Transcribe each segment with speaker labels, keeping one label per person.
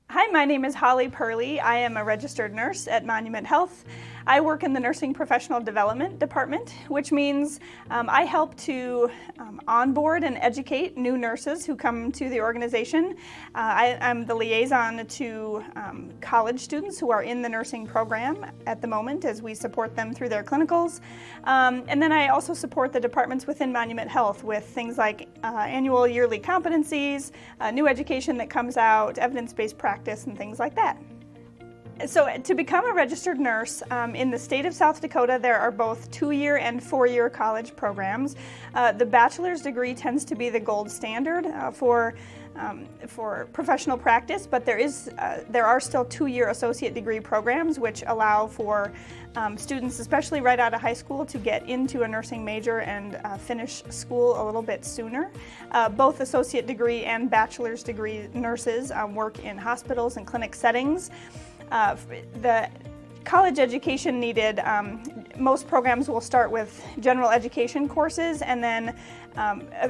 Speaker 1: Hi, my name is Holly Perli. I am a registered nurse at Monument Health. I work in the Nursing Professional Development Department, which means I help to onboard and educate new nurses who come to the organization. I'm the liaison to college students who are in the nursing program at the moment as we support them through their clinicals. And then I also support the departments within Monument Health with things like annual yearly competencies, new education that comes out, evidence-based practice, and things like that. So to become a registered nurse in the state of South Dakota, there are both 2-year and 4-year college programs. The bachelor's degree tends to be the gold standard for professional practice, but there are still 2-year associate degree programs which allow for students, especially right out of high school, to get into a nursing major and finish school a little bit sooner. Both associate degree and bachelor's degree nurses work in hospitals and clinic settings. The college education needed, most programs will start with general education courses and then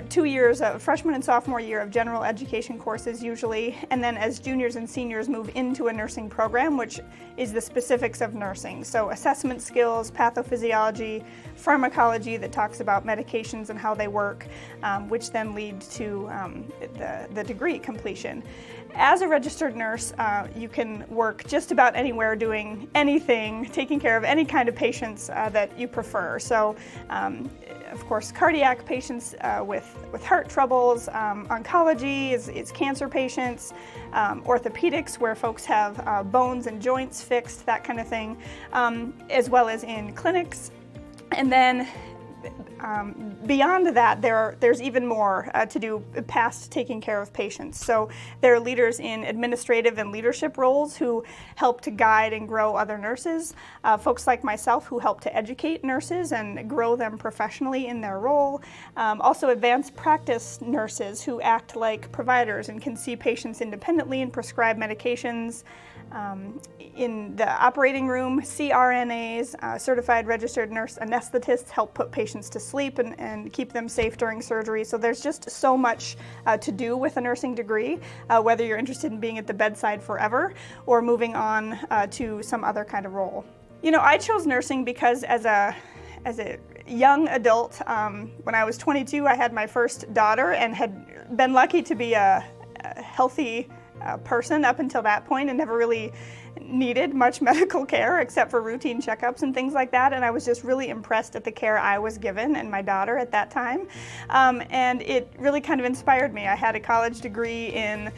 Speaker 1: 2 years, freshman and sophomore year of general education courses usually, and then as juniors and seniors move into a nursing program, which is the specifics of nursing. So assessment skills, pathophysiology, pharmacology that talks about medications and how they work, which then lead to the degree completion. As a registered nurse, you can work just about anywhere doing anything, taking care of any kind of patients that you prefer. So, of course, cardiac patients with heart troubles, oncology is cancer patients, orthopedics where folks have bones and joints fixed, that kind of thing, as well as in clinics. And then beyond that, there's even more to do past taking care of patients. So there are leaders in administrative and leadership roles who help to guide and grow other nurses. Folks like myself who help to educate nurses and grow them professionally in their role. Also advanced practice nurses who act like providers and can see patients independently and prescribe medications. In the operating room, CRNAs, certified registered nurse anesthetists, help put patients to sleep and keep them safe during surgery. So there's just so much to do with a nursing degree, whether you're interested in being at the bedside forever or moving on to some other kind of role. You know, I chose nursing because as a young adult, when I was 22, I had my first daughter and had been lucky to be a healthy person up until that point and never really needed much medical care except for routine checkups and things like that. And I was just really impressed at the care I was given and my daughter at that time. And it really kind of inspired me. I had a college degree in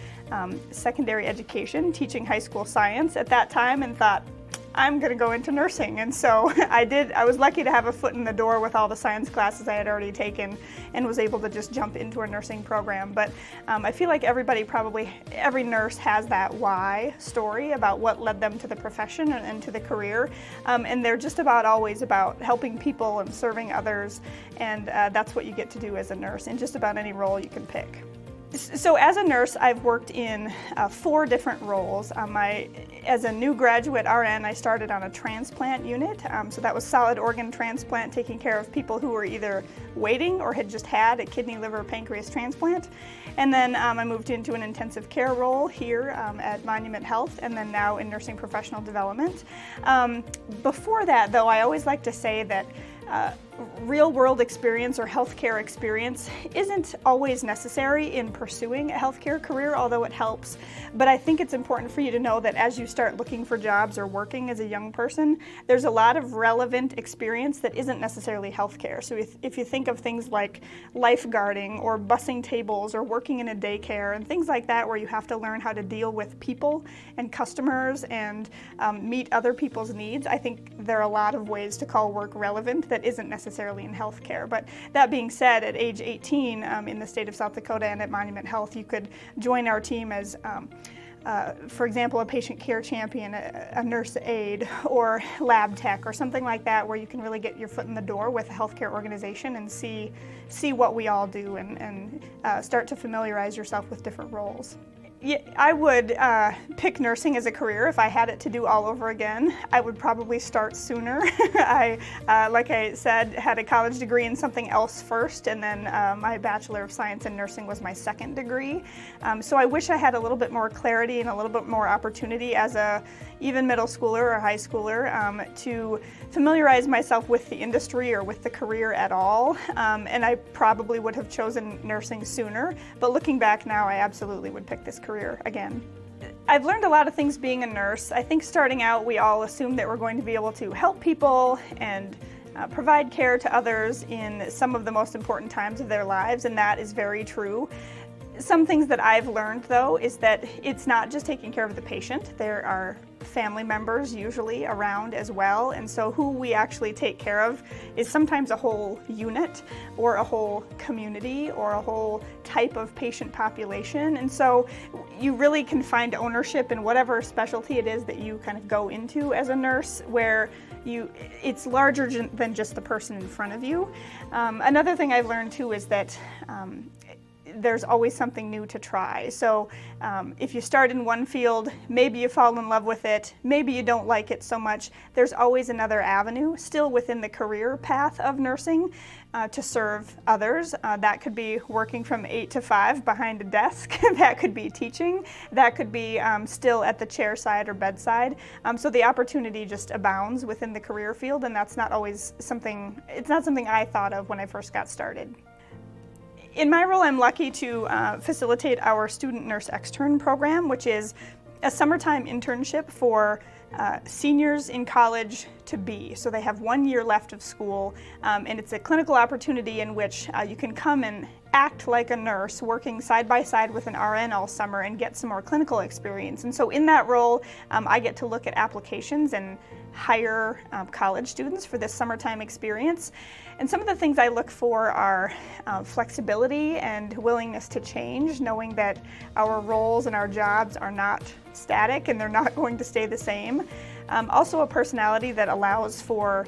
Speaker 1: secondary education, teaching high school science at that time, and thought, I'm going to go into nursing. And so I did. I was lucky to have a foot in the door with all the science classes I had already taken and was able to just jump into a nursing program. But I feel like every nurse has that why story about what led them to the profession and to the career. And they're just about always about helping people and serving others. And that's what you get to do as a nurse in just about any role you can pick. So as a nurse, I've worked in 4 different roles. As a new graduate RN, I started on a transplant unit. So that was solid organ transplant, taking care of people who were either waiting or had just had a kidney, liver, pancreas transplant. And then I moved into an intensive care role here at Monument Health, and then now in nursing professional development. Before that, though, I always like to say that real-world experience or healthcare experience isn't always necessary in pursuing a healthcare career, although it helps. But I think it's important for you to know that as you start looking for jobs or working as a young person, there's a lot of relevant experience that isn't necessarily healthcare. So if you think of things like lifeguarding or bussing tables or working in a daycare and things like that where you have to learn how to deal with people and customers and meet other people's needs, I think there are a lot of ways to call work relevant that isn't necessarily in healthcare. But that being said, at age 18 in the state of South Dakota and at Monument Health, you could join our team as for example, a patient care champion, a nurse aide, or lab tech, or something like that, where you can really get your foot in the door with a healthcare organization and see what we all do and start to familiarize yourself with different roles. Yeah, I would pick nursing as a career if I had it to do all over again. I would probably start sooner. Like I said, had a college degree in something else first, and then my Bachelor of Science in Nursing was my second degree. So I wish I had a little bit more clarity and a little bit more opportunity as a even middle schooler or high schooler to familiarize myself with the industry or with the career at all. And I probably would have chosen nursing sooner, but looking back now, I absolutely would pick this career again. I've learned a lot of things being a nurse. I think starting out, we all assumed that we're going to be able to help people and provide care to others in some of the most important times of their lives, and that is very true. Some things that I've learned, though, is that it's not just taking care of the patient. There are family members usually around as well, and so who we actually take care of is sometimes a whole unit or a whole community or a whole type of patient population. And so you really can find ownership in whatever specialty it is that you kind of go into as a nurse, where it's larger than just the person in front of you. Another thing I've learned too is that there's always something new to try. So if you start in one field, maybe you fall in love with it, maybe you don't like it so much, there's always another avenue still within the career path of nursing to serve others. That could be working from 8 to 5 behind a desk, that could be teaching, that could be still at the chair side or bedside. So the opportunity just abounds within the career field, and that's not always something, it's not something I thought of when I first got started. In my role, I'm lucky to facilitate our Student Nurse Extern program, which is a summertime internship for seniors in college to be. So they have 1 year left of school, and it's a clinical opportunity in which you can come and act like a nurse, working side by side with an RN all summer and get some more clinical experience. And so in that role, I get to look at applications and hire college students for this summertime experience. And some of the things I look for are flexibility and willingness to change, knowing that our roles and our jobs are not static and they're not going to stay the same. Also a personality that allows for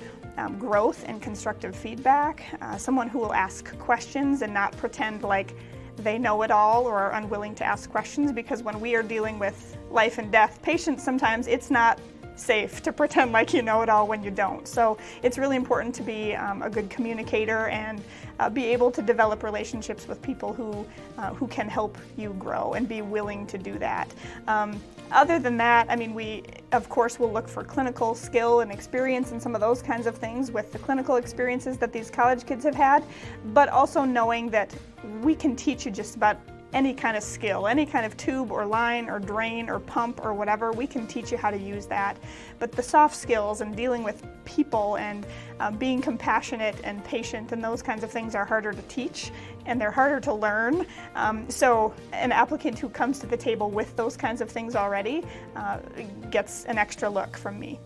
Speaker 1: growth and constructive feedback, someone who will ask questions and not pretend like they know it all or are unwilling to ask questions, because when we are dealing with life and death patients, sometimes it's not safe to pretend like you know it all when you don't. So it's really important to be a good communicator and be able to develop relationships with people who can help you grow and be willing to do that. Other than that, I mean, we of course will look for clinical skill and experience and some of those kinds of things with the clinical experiences that these college kids have had, but also knowing that we can teach you just about any kind of skill, any kind of tube or line or drain or pump or whatever, we can teach you how to use that. But the soft skills and dealing with people and being compassionate and patient and those kinds of things are harder to teach and they're harder to learn. So an applicant who comes to the table with those kinds of things already gets an extra look from me.